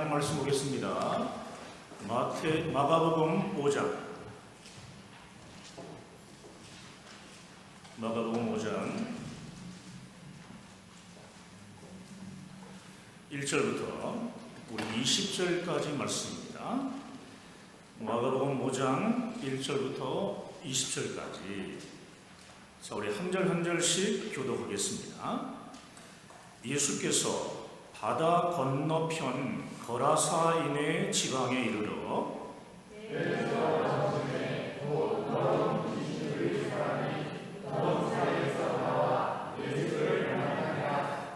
하나님 말씀 보겠습니다. 마가복음 5장 1절부터 우리 20절까지 말씀입니다. 마가복음 5장 1절부터 20절까지. 자, 우리 한 절 한 절씩 교독하겠습니다. 예수께서 바다 건너편 거라사인의 지방에 이르러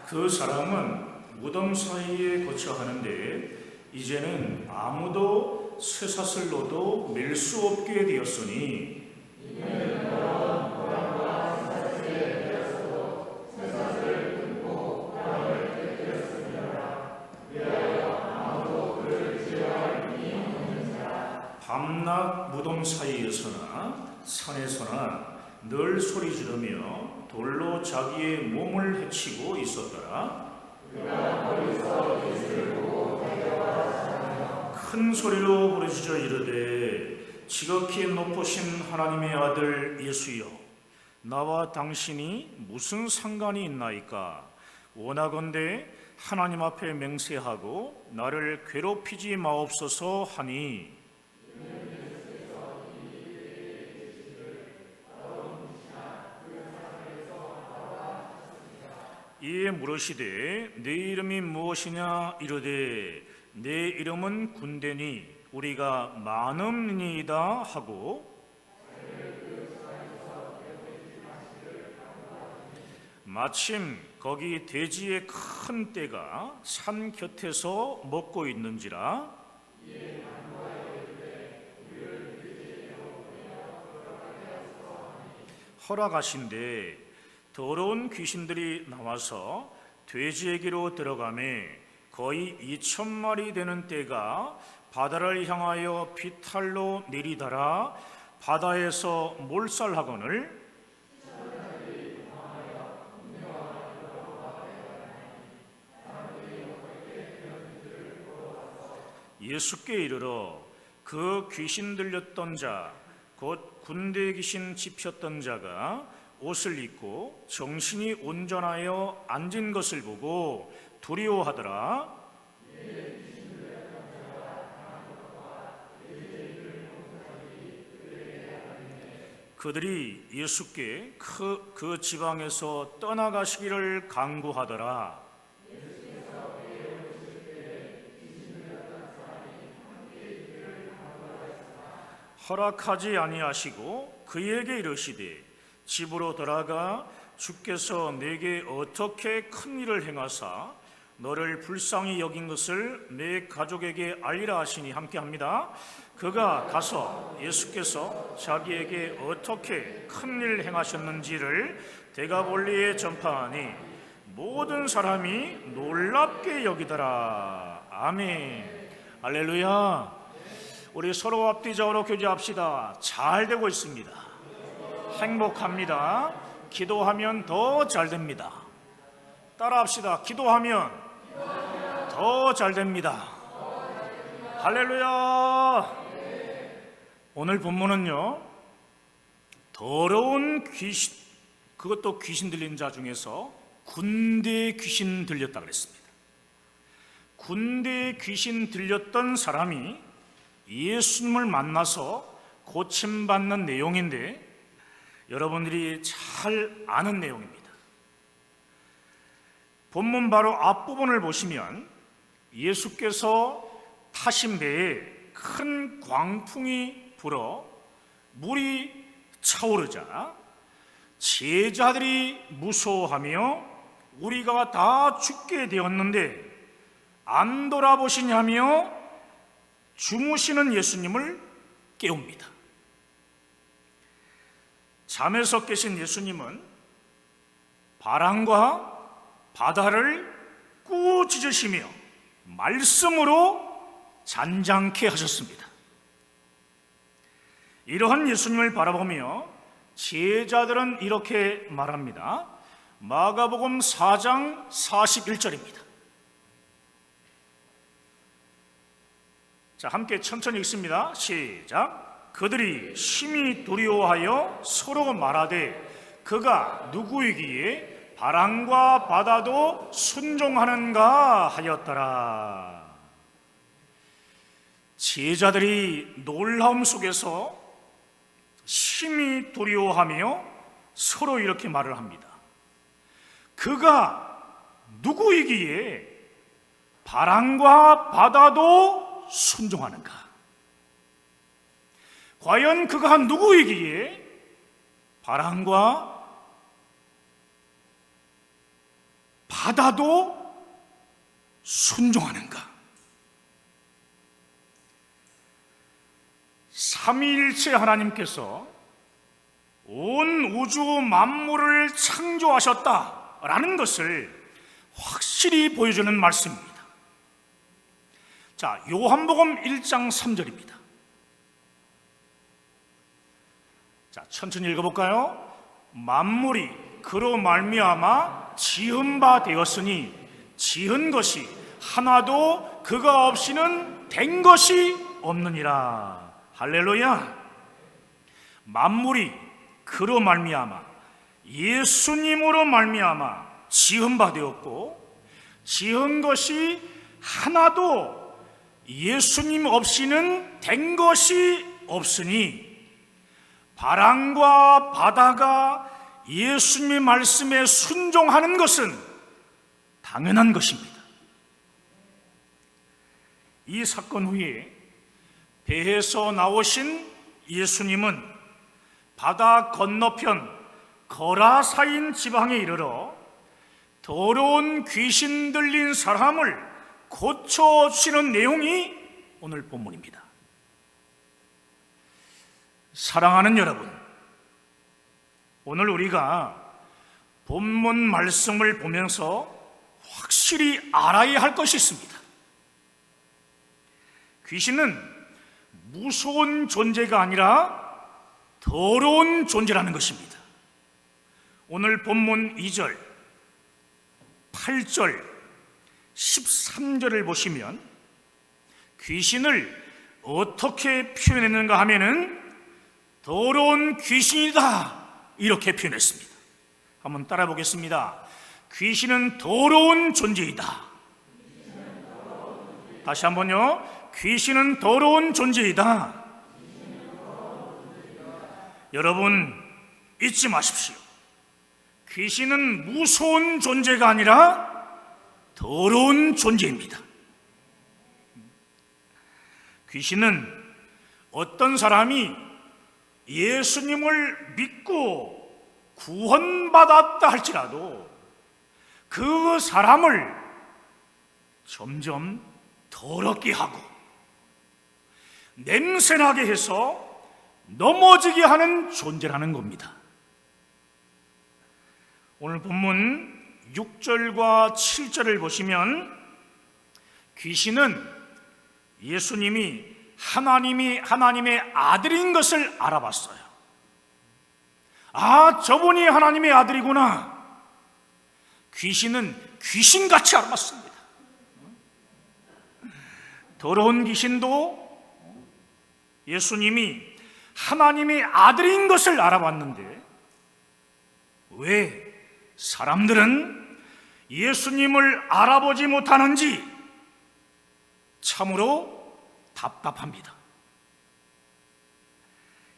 그 사람은 무덤 사이에 거처 하는데 이제는 아무도 쇠사슬로도 맬 수 없게 되었으니 밤낮 무덤 사이에서나 산에서나 늘 소리 지르며 돌로 자기의 몸을 해치고 있었더라. 큰 소리로 부르짖어 이르되 지극히 높으신 하나님의 아들 예수여, 나와 당신이 무슨 상관이 있나이까? 원하건대 하나님 앞에 맹세하고 나를 괴롭히지 마옵소서 하니 이에 물으시되 내 이름이 무엇이냐 이르되 내 이름은 군대니 우리가 많음이니이다 하고 마침 거기 돼지의 큰 떼가 산 곁에서 먹고 있는지라 허락하신대 더러운 귀신들이 나와서 돼지에게로 들어가매 거의 2,000마리 되는 떼가 바다를 향하여 비탈로 내리다라 바다에서 몰살하거늘 예수께 이르러 그 귀신 들렸던 자 곧 군대 귀신 집혔던 자가 옷을 입고 정신이 온전하여 앉은 것을 보고 두려워하더라. 그들이 예수께 그 지방에서 떠나가시기를 간구하더라. 허락하지 아니하시고 그에게 이르시되 집으로 돌아가 주께서 내게 어떻게 큰 일을 행하사 너를 불쌍히 여긴 것을 내 가족에게 알리라 하시니 함께합니다. 그가 가서 예수께서 자기에게 어떻게 큰 일을 행하셨는지를 데가볼리에 전파하니 모든 사람이 놀랍게 여기더라. 아멘. 할렐루야. 우리 서로 앞뒤적으로 교제합시다. 잘 되고 있습니다. 행복합니다. 기도하면 더 잘 됩니다. 따라합시다. 기도하면 더 잘 됩니다. 할렐루야. 오늘 본문은요, 더러운 귀신, 그것도 귀신 들린 자 중에서 군대 귀신 들렸다 그랬습니다. 군대 귀신 들렸던 사람이 예수님을 만나서 고침받는 내용인데 여러분들이 잘 아는 내용입니다. 본문 바로 앞부분을 보시면 예수께서 타신 배에 큰 광풍이 불어 물이 차오르자 제자들이 무서워하며 우리가 다 죽게 되었는데 안 돌아보시냐며 주무시는 예수님을 깨웁니다. 잠에서 깨신 예수님은 바람과 바다를 꾸짖으시며 말씀으로 잔잔케 하셨습니다. 이러한 예수님을 바라보며 제자들은 이렇게 말합니다. 마가복음 4장 41절입니다. 자, 함께 천천히 읽습니다. 시작. 그들이 심히 두려워하여 서로 말하되 그가 누구이기에 바람과 바다도 순종하는가 하였더라. 제자들이 놀라움 속에서 심히 두려워하며 서로 이렇게 말을 합니다. 그가 누구이기에 바람과 바다도 순종하는가? 과연 그가 누구이기에 바람과 바다도 순종하는가? 삼위일체 하나님께서 온 우주 만물을 창조하셨다라는 것을 확실히 보여주는 말씀입니다. 자, 요한복음 1장 3절입니다. 자, 천천히 읽어볼까요? 만물이 그로 말미암아 지은 바 되었으니 지은 것이 하나도 그가 없이는 된 것이 없느니라. 할렐루야. 만물이 그로 말미암아 예수님으로 말미암아 지은 바 되었고 지은 것이 하나도 예수님 없이는 된 것이 없으니 바람과 바다가 예수님의 말씀에 순종하는 것은 당연한 것입니다. 이 사건 후에 배에서 나오신 예수님은 바다 건너편 거라사인 지방에 이르러 더러운 귀신 들린 사람을 고쳐주시는 내용이 오늘 본문입니다. 사랑하는 여러분, 오늘 우리가 본문 말씀을 보면서 확실히 알아야 할 것이 있습니다. 귀신은 무서운 존재가 아니라 더러운 존재라는 것입니다. 오늘 본문 2절, 8절, 13절을 보시면 귀신을 어떻게 표현했는가 하면은 더러운 귀신이다 이렇게 표현했습니다. 한번 따라 보겠습니다. 귀신은 더러운 존재이다. 다시 한번요. 귀신은 더러운 존재이다. 여러분 잊지 마십시오. 귀신은 무서운 존재가 아니라 더러운 존재입니다. 귀신은 어떤 사람이 예수님을 믿고 구원받았다 할지라도 그 사람을 점점 더럽게 하고 냄새나게 해서 넘어지게 하는 존재라는 겁니다. 오늘 본문 6절과 7절을 보시면 귀신은 예수님이 하나님의 아들인 것을 알아봤어요. 아, 저분이 하나님의 아들이구나. 귀신은 귀신같이 알아봤습니다. 더러운 귀신도 예수님이 하나님의 아들인 것을 알아봤는데 왜 사람들은 예수님을 알아보지 못하는지 참으로 답답합니다.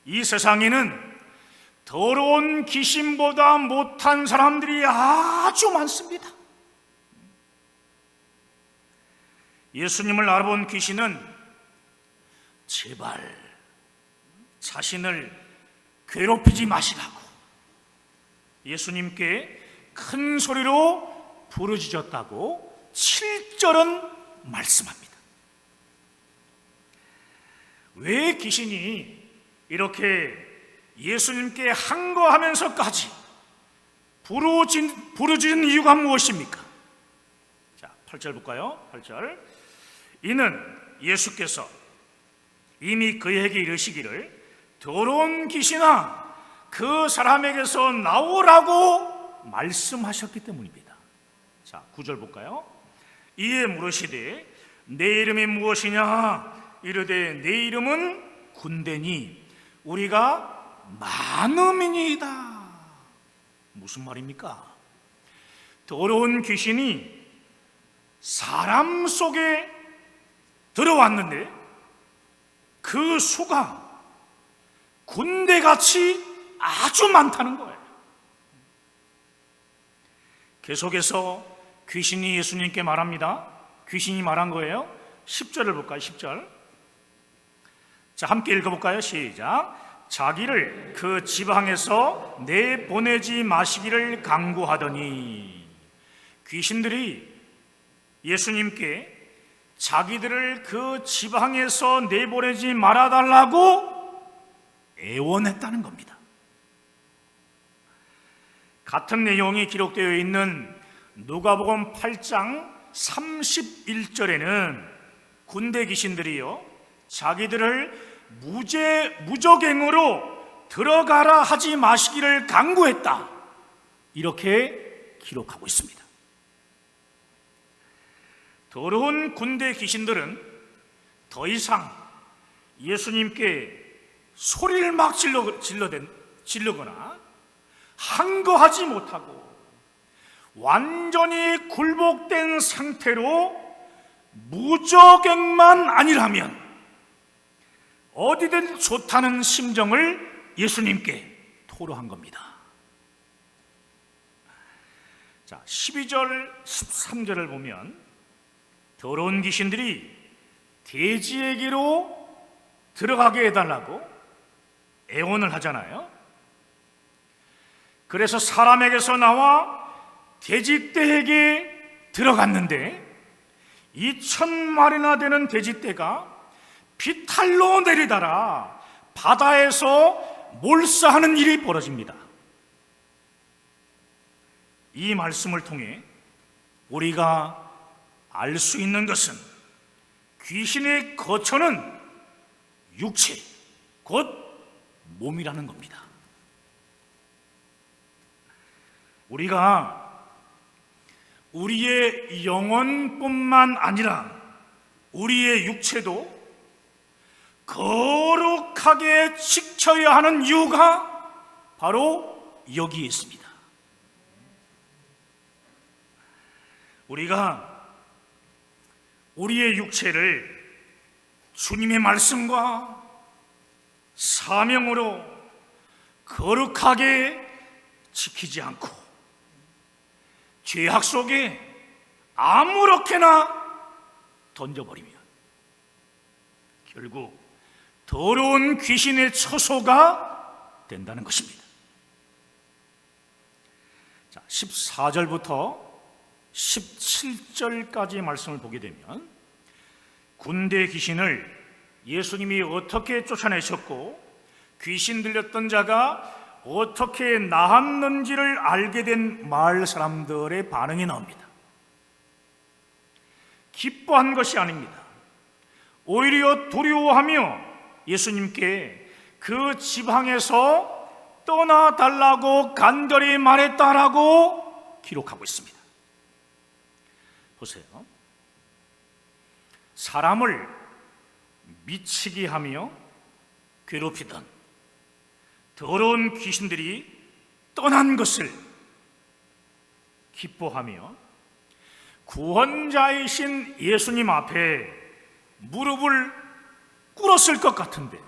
이 세상에는 더러운 귀신보다 못한 사람들이 아주 많습니다. 예수님을 알아본 귀신은 제발 자신을 괴롭히지 마시라고 예수님께 큰 소리로 부르짖었다고 7절은 말씀합니다. 왜 귀신이 이렇게 예수님께 항거하면서까지 부르짖은 이유가 무엇입니까? 자, 8절 볼까요? 8절. 이는 예수께서 이미 그에게 이르시기를 더러운 귀신아 그 사람에게서 나오라고 말씀하셨기 때문입니다. 자, 9절 볼까요? 이에 물으시되 내 이름이 무엇이냐? 이르되 내 이름은 군대니 우리가 많음이니이다. 무슨 말입니까? 더러운 귀신이 사람 속에 들어왔는데 그 수가 군대같이 아주 많다는 거예요. 계속해서 귀신이 예수님께 말합니다. 귀신이 말한 거예요. 10절을 볼까요? 10절. 자, 함께 읽어볼까요? 시작. 자기를 그 지방에서 내보내지 마시기를 강구하더니, 귀신들이 예수님께 자기들을 그 지방에서 내보내지 말아달라고 애원했다는 겁니다. 같은 내용이 기록되어 있는 누가복음 8장 31절에는 군대 귀신들이요, 자기들을 무적행으로 들어가라 하지 마시기를 강구했다, 이렇게 기록하고 있습니다. 더러운 군대 귀신들은 더 이상 예수님께 소리를 막 질르거나 항거하지 못하고 완전히 굴복된 상태로 무적행만 아니라면 어디든 좋다는 심정을 예수님께 토로한 겁니다. 자, 12절, 13절을 보면 더러운 귀신들이 돼지에게로 들어가게 해달라고 애원을 하잖아요. 그래서 사람에게서 나와 돼지떼에게 들어갔는데 2,000마리나 되는 돼지떼가 비탈로 내리달아 바다에서 몰사하는 일이 벌어집니다. 이 말씀을 통해 우리가 알 수 있는 것은 귀신의 거처는 육체, 곧 몸이라는 겁니다. 우리가 우리의 영혼뿐만 아니라 우리의 육체도 거룩하게 지켜야 하는 이유가 바로 여기에 있습니다. 우리가 우리의 육체를 주님의 말씀과 사명으로 거룩하게 지키지 않고 죄악 속에 아무렇게나 던져버리면 결국 더러운 귀신의 처소가 된다는 것입니다. 자, 14절부터 17절까지 말씀을 보게 되면 군대 귀신을 예수님이 어떻게 쫓아내셨고 귀신 들렸던 자가 어떻게 나았는지를 알게 된 마을 사람들의 반응이 나옵니다. 기뻐한 것이 아닙니다. 오히려 두려워하며 예수님께 그 지방에서 떠나달라고 간절히 말했다라고 기록하고 있습니다. 보세요. 사람을 미치게 하며 괴롭히던 더러운 귀신들이 떠난 것을 기뻐하며 구원자이신 예수님 앞에 무릎을 꿇었을 것 같은데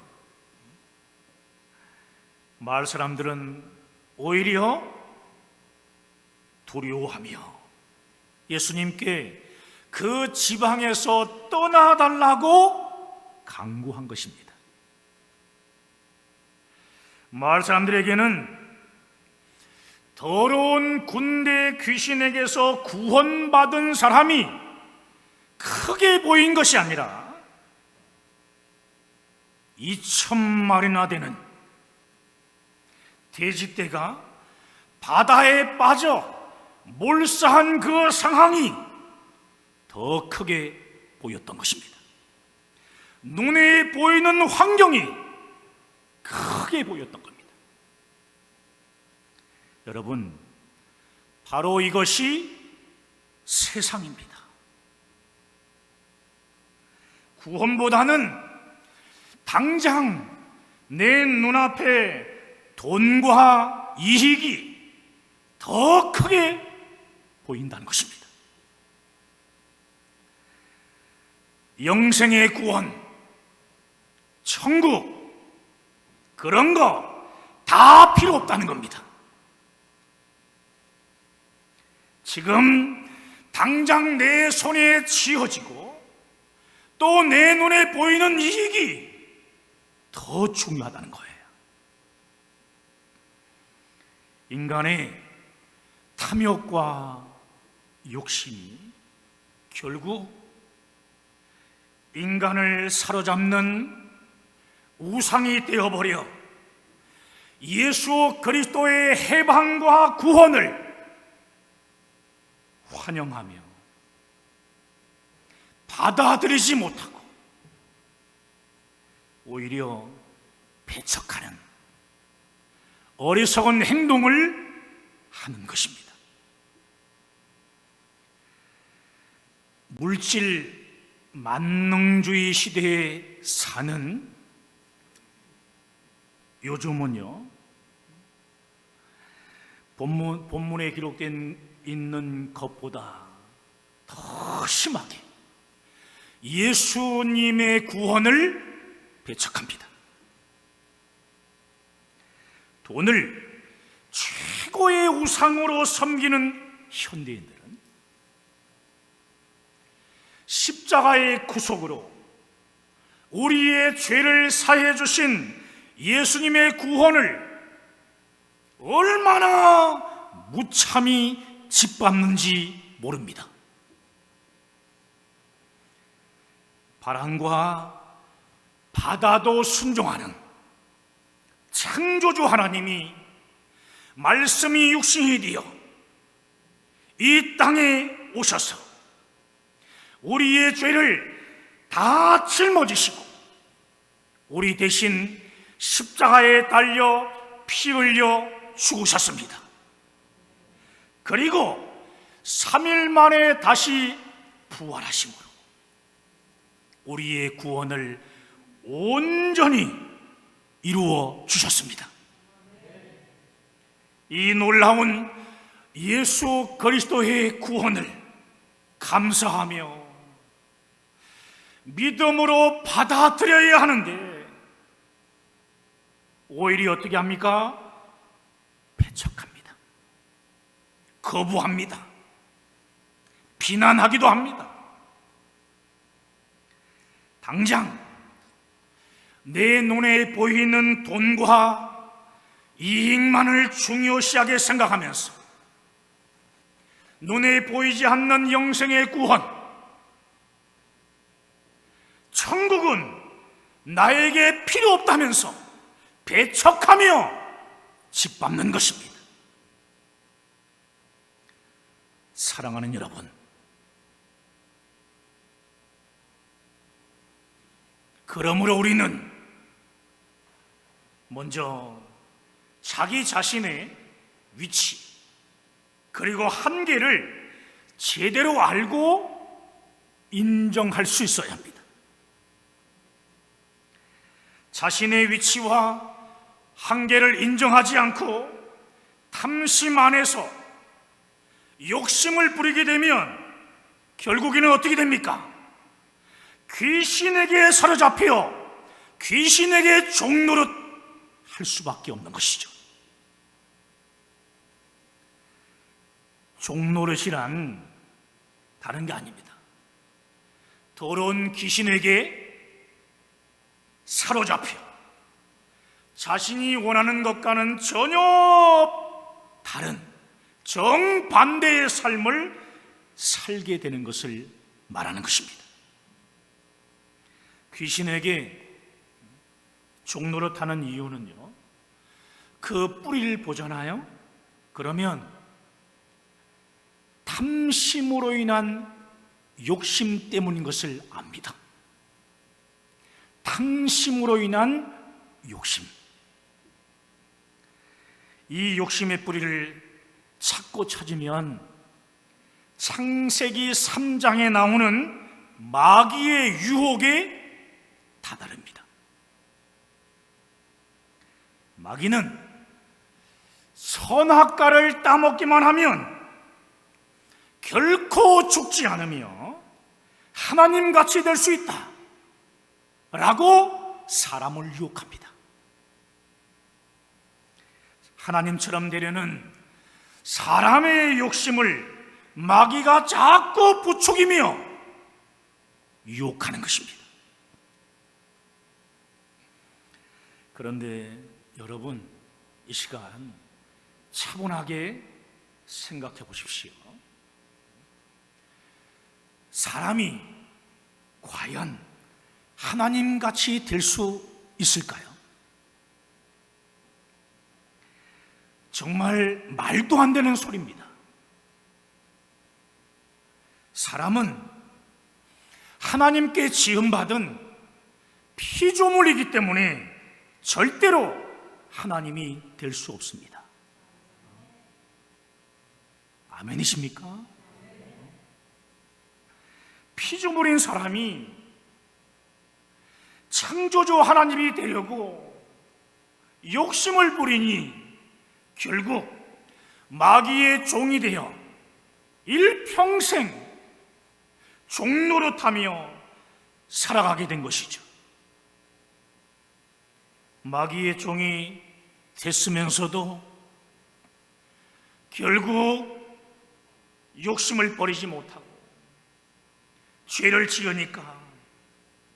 마을 사람들은 오히려 두려워하며 예수님께 그 지방에서 떠나달라고 강구한 것입니다. 마을 사람들에게는 더러운 군대 귀신에게서 구원받은 사람이 크게 보인 것이 아니라 2,000마리나 되는 돼지떼가 바다에 빠져 몰사한 그 상황이 더 크게 보였던 것입니다. 눈에 보이는 환경이 크게 보였던 겁니다. 여러분, 바로 이것이 세상입니다. 구원보다는 당장 내 눈앞에 돈과 이익이 더 크게 보인다는 것입니다. 영생의 구원, 천국, 그런 거 다 필요 없다는 겁니다. 지금 당장 내 손에 쥐어지고 또 내 눈에 보이는 이익이 더 중요하다는 거예요. 인간의 탐욕과 욕심이 결국 인간을 사로잡는 우상이 되어버려 예수 그리스도의 해방과 구원을 환영하며 받아들이지 못하고 오히려 배척하는 어리석은 행동을 하는 것입니다. 물질 만능주의 시대에 사는 요즘은요, 본문에 기록된 있는 것보다 더 심하게 예수님의 구원을 배척합니다. 돈을 최고의 우상으로 섬기는 현대인들은 십자가의 구속으로 우리의 죄를 사해 주신 예수님의 구원을 얼마나 무참히 짓밟는지 모릅니다. 바람과 바다도 순종하는 창조주 하나님이 말씀이 육신이 되어 이 땅에 오셔서 우리의 죄를 다 짊어지시고 우리 대신 십자가에 달려 피 흘려 죽으셨습니다. 그리고 3일 만에 다시 부활하심으로 우리의 구원을 온전히 이루어 주셨습니다. 이 놀라운 예수 그리스도의 구원을 감사하며 믿음으로 받아들여야 하는데 오히려 어떻게 합니까? 배척합니다. 거부합니다. 비난하기도 합니다. 당장 내 눈에 보이는 돈과 이익만을 중요시하게 생각하면서 눈에 보이지 않는 영생의 구원, 천국은 나에게 필요 없다면서 배척하며 짓밟는 것입니다. 사랑하는 여러분, 그러므로 우리는 먼저 자기 자신의 위치 그리고 한계를 제대로 알고 인정할 수 있어야 합니다. 자신의 위치와 한계를 인정하지 않고 탐심 안에서 욕심을 부리게 되면 결국에는 어떻게 됩니까? 귀신에게 사로잡혀 귀신에게 종노릇 할 수밖에 없는 것이죠. 종노릇이란 다른 게 아닙니다. 더러운 귀신에게 사로잡혀 자신이 원하는 것과는 전혀 다른 정반대의 삶을 살게 되는 것을 말하는 것입니다. 귀신에게 종노릇하는 이유는요, 그 뿌리를 보잖아요. 그러면 탐심으로 인한 욕심 때문인 것을 압니다. 탐심으로 인한 욕심. 이 욕심의 뿌리를 찾고 찾으면 창세기 3장에 나오는 마귀의 유혹에 다다릅니다. 마귀는 선악과를 따먹기만 하면 결코 죽지 않으며 하나님같이 될 수 있다 라고 사람을 유혹합니다. 하나님처럼 되려는 사람의 욕심을 마귀가 자꾸 부추기며 유혹하는 것입니다. 그런데 여러분, 이 시간 차분하게 생각해 보십시오. 사람이 과연 하나님같이 될 수 있을까요? 정말 말도 안 되는 소리입니다. 사람은 하나님께 지음받은 피조물이기 때문에 절대로 하나님이 될 수 없습니다. 아멘이십니까? 피조물인 사람이 창조주 하나님이 되려고 욕심을 부리니 결국 마귀의 종이 되어 일평생 종노릇하며 살아가게 된 것이죠. 마귀의 종이 됐으면서도 결국 욕심을 버리지 못하고 죄를 지으니까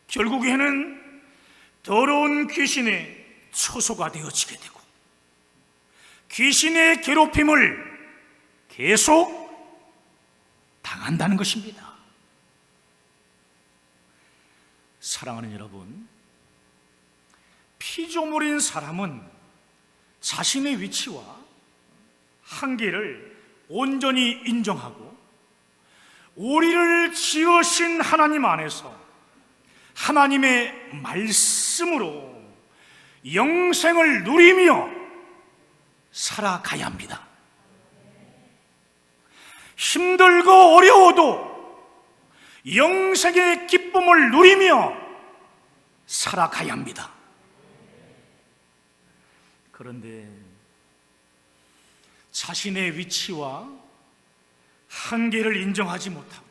결국에는 더러운 귀신의 처소가 되어지게 되고 귀신의 괴롭힘을 계속 당한다는 것입니다. 사랑하는 여러분, 피조물인 사람은 자신의 위치와 한계를 온전히 인정하고 우리를 지으신 하나님 안에서 하나님의 말씀으로 영생을 누리며 살아가야 합니다. 힘들고 어려워도 영생의 기쁨을 누리며 살아가야 합니다. 그런데 자신의 위치와 한계를 인정하지 못하고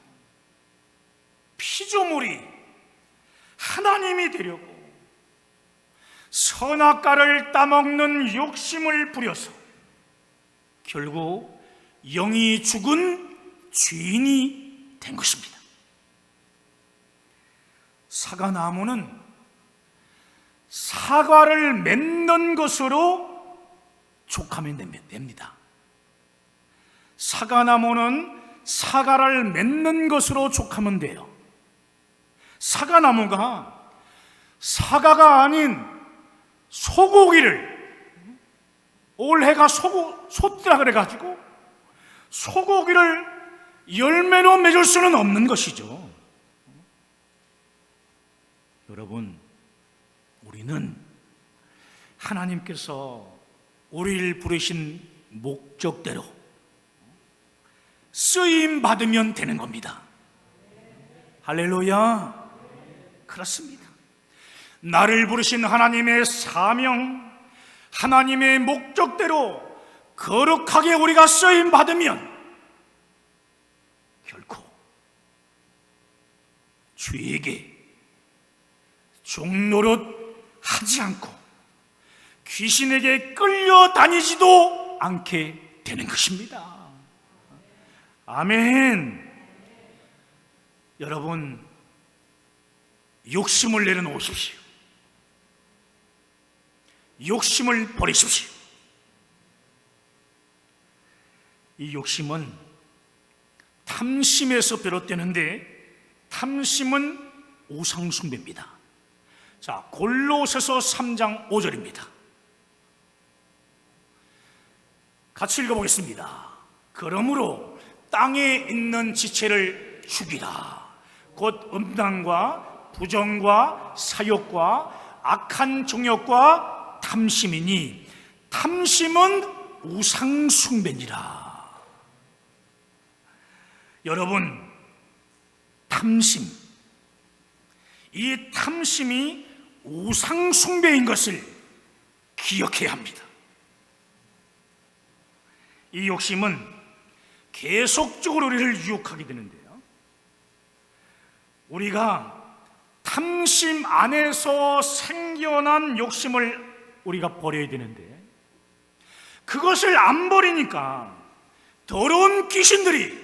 피조물이 하나님이 되려고 선악과를 따먹는 욕심을 부려서 결국 영이 죽은 죄인이 된 것입니다. 사과나무는 사과를 맺는 것으로 족하면 됩니다. 사과나무는 사과를 맺는 것으로 족하면 돼요. 사과나무가 사과가 아닌 소고기를, 올해가 소띠라 그래가지고 소고기를 열매로 맺을 수는 없는 것이죠. 여러분, 우리는 하나님께서 우리를 부르신 목적대로 쓰임 받으면 되는 겁니다. 할렐루야. 그렇습니다. 나를 부르신 하나님의 사명, 하나님의 목적대로 거룩하게 우리가 쓰임 받으면 결코 주에게 종노릇 하지 않고 귀신에게 끌려다니지도 않게 되는 것입니다. 아멘. 여러분, 욕심을 내려놓으십시오. 욕심을 버리십시오. 이 욕심은 탐심에서 비롯되는데 탐심은 우상숭배입니다. 자, 골로새서 3장 5절입니다. 같이 읽어보겠습니다. 그러므로 땅에 있는 지체를 죽이라. 곧 음란과 부정과 사욕과 악한 정욕과 탐심이니 탐심은 우상숭배니라. 여러분, 탐심, 이 탐심이 우상숭배인 것을 기억해야 합니다. 이 욕심은 계속적으로 우리를 유혹하게 되는데요, 우리가 탐심 안에서 생겨난 욕심을 우리가 버려야 되는데, 그것을 안 버리니까 더러운 귀신들이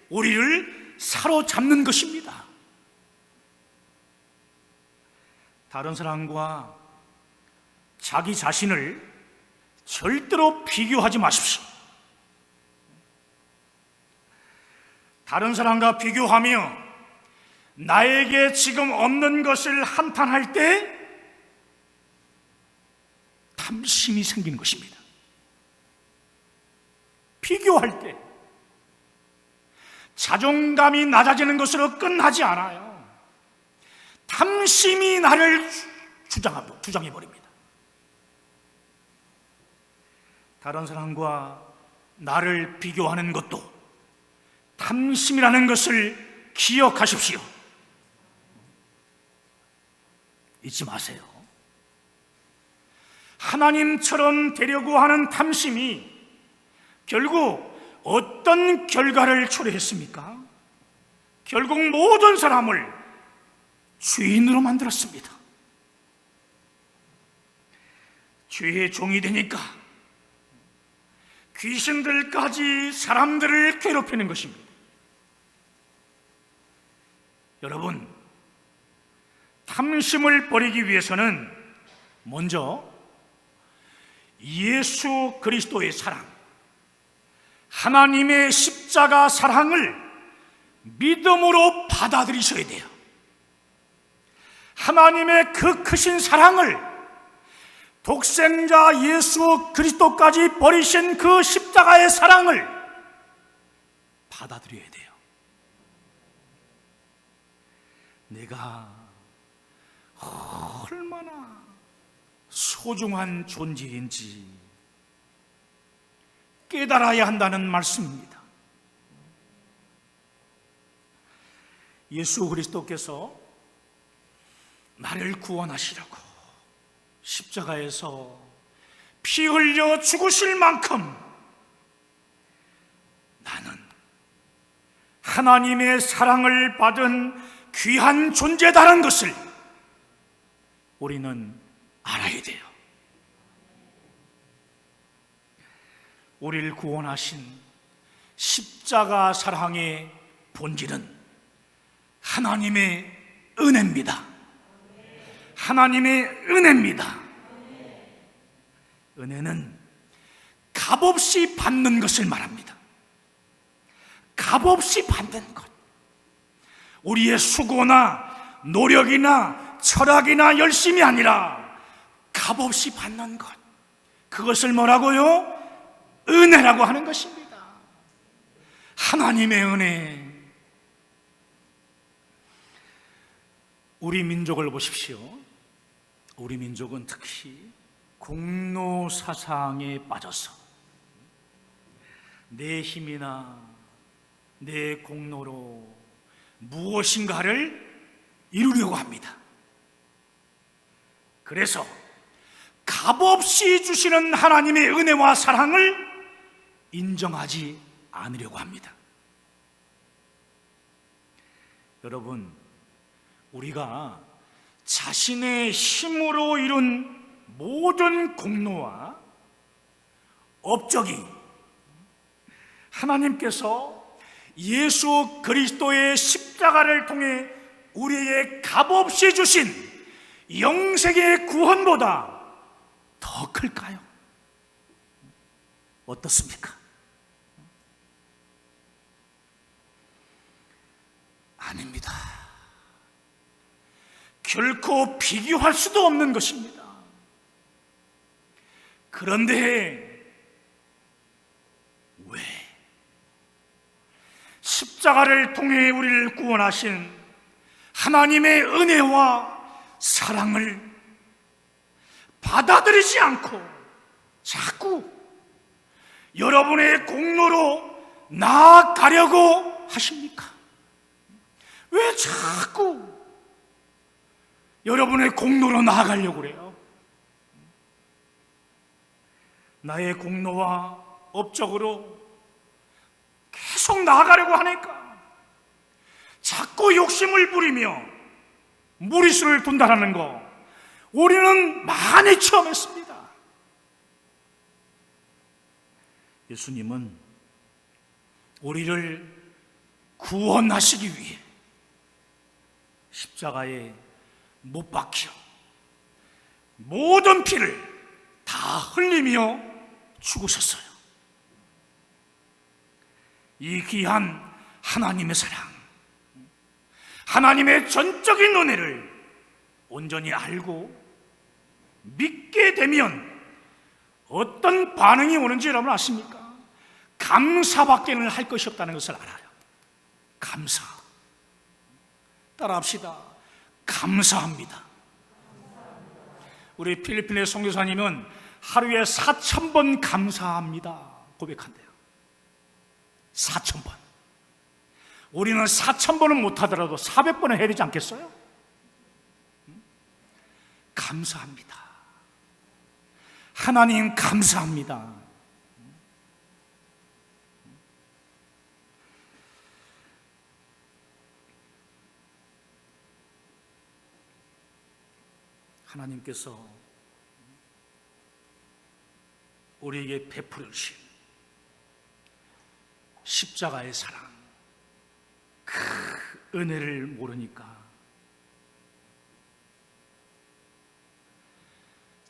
우리를 사로잡는 것입니다. 다른 사람과 자기 자신을 절대로 비교하지 마십시오. 다른 사람과 비교하며 나에게 지금 없는 것을 한탄할 때 탐심이 생기는 것입니다. 비교할 때 자존감이 낮아지는 것으로 끝나지 않아요. 탐심이 나를 주장해버립니다. 다른 사람과 나를 비교하는 것도 탐심이라는 것을 기억하십시오. 잊지 마세요. 하나님처럼 되려고 하는 탐심이 결국 어떤 결과를 초래했습니까? 결국 모든 사람을 죄인으로 만들었습니다. 죄의 종이 되니까 귀신들까지 사람들을 괴롭히는 것입니다. 여러분, 탐심을 버리기 위해서는 먼저 예수 그리스도의 사랑, 하나님의 십자가 사랑을 믿음으로 받아들이셔야 돼요. 하나님의 그 크신 사랑을, 독생자 예수 그리스도까지 버리신 그 십자가의 사랑을 받아들여야 돼요. 내가 얼마나 소중한 존재인지 깨달아야 한다는 말씀입니다. 예수 그리스도께서 나를 구원하시려고 십자가에서 피 흘려 죽으실 만큼 나는 하나님의 사랑을 받은 귀한 존재다라는 것을 우리는 알아야 돼요. 우리를 구원하신 십자가 사랑의 본질은 하나님의 은혜입니다. 하나님의 은혜입니다. 은혜는 값없이 받는 것을 말합니다. 값없이 받는 것. 우리의 수고나 노력이나 철학이나 열심이 아니라 값없이 받는 것. 그것을 뭐라고요? 은혜라고 하는 것입니다. 하나님의 은혜. 우리 민족을 보십시오. 우리 민족은 특히 공로 사상에 빠져서 내 힘이나 내 공로로 무엇인가를 이루려고 합니다. 그래서 값없이 주시는 하나님의 은혜와 사랑을 인정하지 않으려고 합니다. 여러분, 우리가 자신의 힘으로 이룬 모든 공로와 업적이 하나님께서 예수 그리스도의 십자가를 통해 우리에게 값없이 주신 영생의 구원보다 더 클까요? 어떻습니까? 아닙니다. 결코 비교할 수도 없는 것입니다. 그런데 왜 십자가를 통해 우리를 구원하신 하나님의 은혜와 사랑을 받아들이지 않고 자꾸 여러분의 공로로 나아가려고 하십니까? 왜 자꾸 여러분의 공로로 나아가려고 그래요? 나의 공로와 업적으로 계속 나아가려고 하니까 자꾸 욕심을 부리며 무리수를 둔다는 거 우리는 많이 체험했습니다. 예수님은 우리를 구원하시기 위해 십자가에 못 박혀 모든 피를 다 흘리며 죽으셨어요. 이 귀한 하나님의 사랑, 하나님의 전적인 은혜를 온전히 알고 믿게 되면 어떤 반응이 오는지 여러분 아십니까? 감사밖에는 할 것이 없다는 것을 알아요. 감사. 따라합시다. 감사합니다. 우리 필리핀의 선교사님은 하루에 4,000번 감사합니다 고백한대요. 4,000번. 우리는 4,000번은 못하더라도 400번은 해야 되지 않겠어요? 감사합니다. 하나님 감사합니다. 하나님께서 우리에게 베풀어 주신 십자가의 사랑, 그 은혜를 모르니까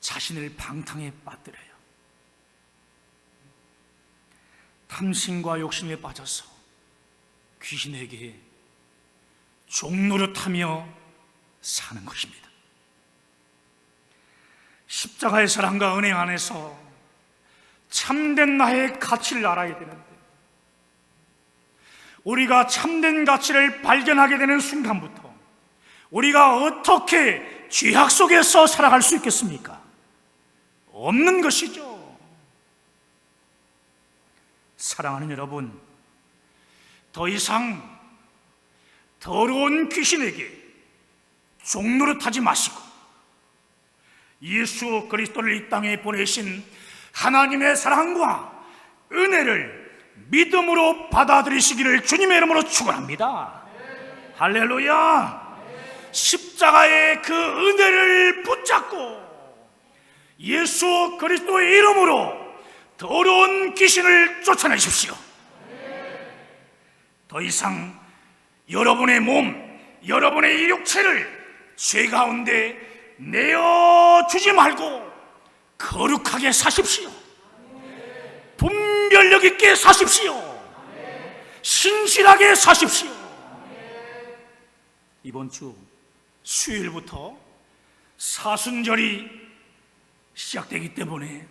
자신을 방탕에 빠뜨려요. 탐심과 욕심에 빠져서 귀신에게 종노릇하며 사는 것입니다. 십자가의 사랑과 은혜 안에서 참된 나의 가치를 알아야 되는데, 우리가 참된 가치를 발견하게 되는 순간부터 우리가 어떻게 죄악 속에서 살아갈 수 있겠습니까? 없는 것이죠. 사랑하는 여러분, 더 이상 더러운 귀신에게 종노릇하지 마시고 예수 그리스도를 이 땅에 보내신 하나님의 사랑과 은혜를 믿음으로 받아들이시기를 주님의 이름으로 축원합니다. 할렐루야. 십자가의 그 은혜를 붙잡고 예수 그리스도의 이름으로 더러운 귀신을 쫓아내십시오. 더 이상 여러분의 몸, 여러분의 이 육체를 죄 가운데 내어주지 말고 거룩하게 사십시오. 분별력 있게 사십시오. 신실하게 사십시오. 이번 주 수요일부터 사순절이 시작되기 때문에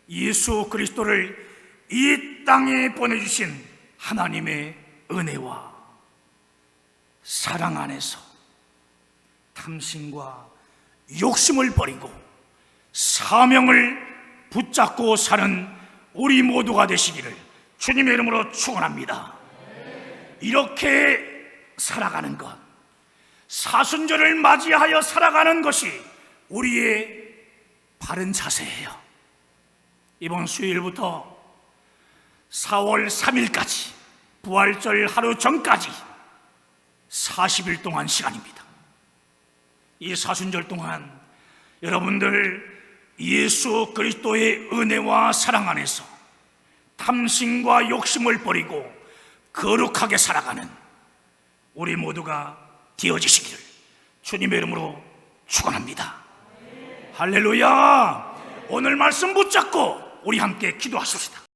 예수 그리스도를 이 땅에 보내주신 하나님의 은혜와 사랑 안에서 탐심과 욕심을 버리고 사명을 붙잡고 사는 우리 모두가 되시기를 주님의 이름으로 축원합니다. 이렇게 살아가는 것, 사순절을 맞이하여 살아가는 것이 우리의 바른 자세예요. 이번 수요일부터 4월 3일까지 부활절 하루 전까지 40일 동안 시간입니다. 이 사순절 동안 여러분들 예수 그리스도의 은혜와 사랑 안에서 탐심과 욕심을 버리고 거룩하게 살아가는 우리 모두가 되어지시기를 주님의 이름으로 축원합니다. 할렐루야. 오늘 말씀 붙잡고 우리 함께 기도하십시다.